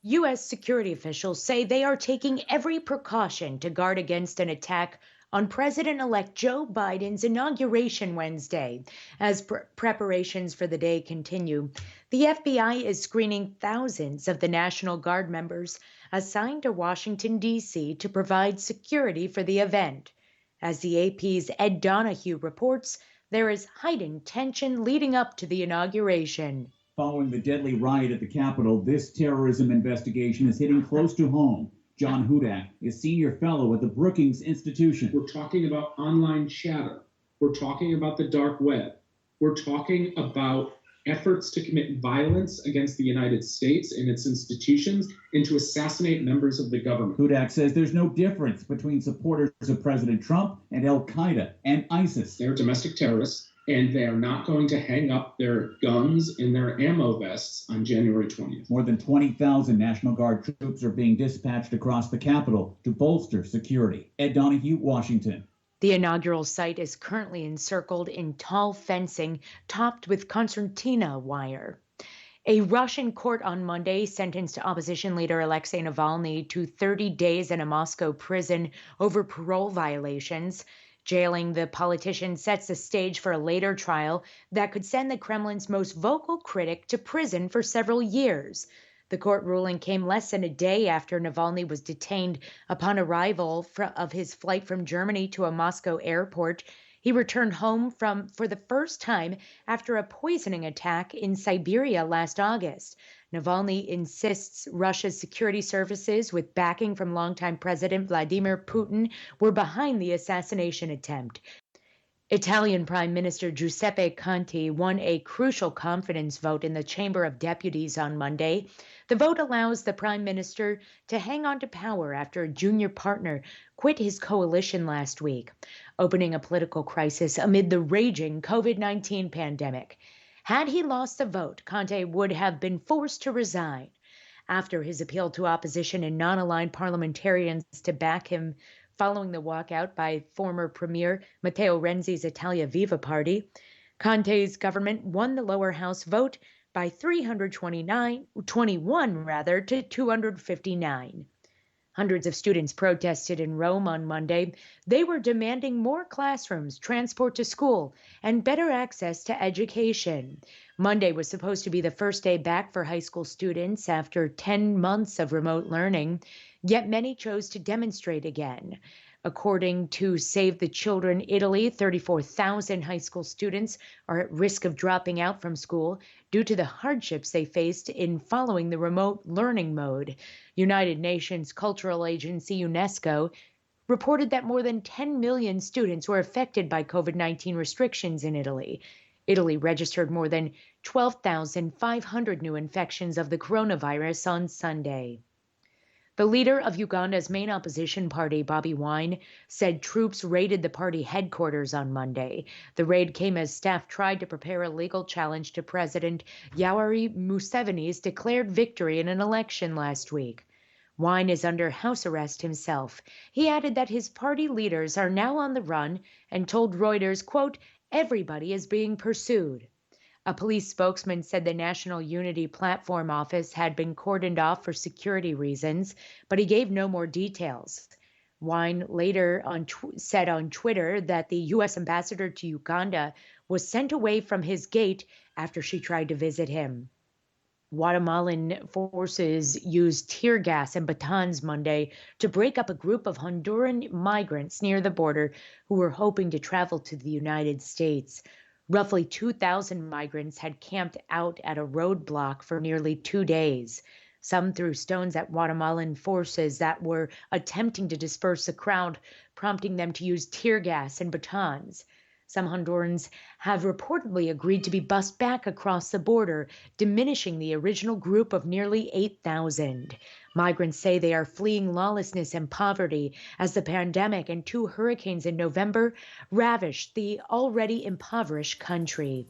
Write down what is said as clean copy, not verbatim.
U.S. security officials say they are taking every precaution to guard against an attack on President elect Joe Biden's inauguration Wednesday. As preparations for the day continue, the FBI is screening thousands of the National Guard members assigned to Washington, D.C. to provide security for the event. As the AP's Ed Donahue reports, there is heightened tension leading up to the inauguration. Following the deadly riot at the Capitol, this terrorism investigation is hitting close to home. John Hudak is senior fellow at the Brookings Institution. We're talking about online chatter. We're talking about the dark web. We're talking about efforts to commit violence against the United States and its institutions and to assassinate members of the government. Hudak says there's no difference between supporters of President Trump and Al-Qaeda and ISIS. They're domestic terrorists, and they are not going to hang up their guns in their ammo vests on January 20th. More than 20,000 National Guard troops are being dispatched across the Capitol to bolster security. Ed Donahue, Washington. The inaugural site is currently encircled in tall fencing topped with concertina wire. A Russian court on Monday sentenced opposition leader Alexei Navalny to 30 days in a Moscow prison over parole violations. Jailing the politician sets the stage for a later trial that could send the Kremlin's most vocal critic to prison for several years. The court ruling came less than a day after Navalny was detained upon arrival of his flight from Germany to a Moscow airport. He returned home for the first time after a poisoning attack in Siberia last August. Navalny insists Russia's security services, with backing from longtime President Vladimir Putin, were behind the assassination attempt. Italian Prime Minister Giuseppe Conte won a crucial confidence vote in the Chamber of Deputies on Monday. The vote allows the Prime Minister to hang on to power after a junior partner quit his coalition last week, opening a political crisis amid the raging COVID-19 pandemic. Had he lost the vote, Conte would have been forced to resign. After his appeal to opposition and non-aligned parliamentarians to back him following the walkout by former Premier Matteo Renzi's Italia Viva party, Conte's government won the lower house vote by 321 to 259. Hundreds of students protested in Rome on Monday. They were demanding more classrooms, transport to school, and better access to education. Monday was supposed to be the first day back for high school students after 10 months of remote learning, yet many chose to demonstrate again. According to Save the Children Italy, 34,000 high school students are at risk of dropping out from school due to the hardships they faced in following the remote learning mode. United Nations Cultural Agency UNESCO reported that more than 10 million students were affected by COVID-19 restrictions in Italy. Italy registered more than 12,500 new infections of the coronavirus on Sunday. The leader of Uganda's main opposition party, Bobi Wine, said troops raided the party headquarters on Monday. The raid came as staff tried to prepare a legal challenge to President Yoweri Museveni's declared victory in an election last week. Wine is under house arrest himself. He added that his party leaders are now on the run and told Reuters, quote, "Everybody is being pursued." A police spokesman said the National Unity Platform office had been cordoned off for security reasons, but he gave no more details. Wine later said on Twitter that the U.S. ambassador to Uganda was sent away from his gate after she tried to visit him. Guatemalan forces used tear gas and batons Monday to break up a group of Honduran migrants near the border who were hoping to travel to the United States. Roughly 2,000 migrants had camped out at a roadblock for nearly 2 days. Some threw stones at Guatemalan forces that were attempting to disperse the crowd, prompting them to use tear gas and batons. Some Hondurans have reportedly agreed to be bussed back across the border, diminishing the original group of nearly 8,000. Migrants say they are fleeing lawlessness and poverty as the pandemic and 2 hurricanes in November ravished the already impoverished country.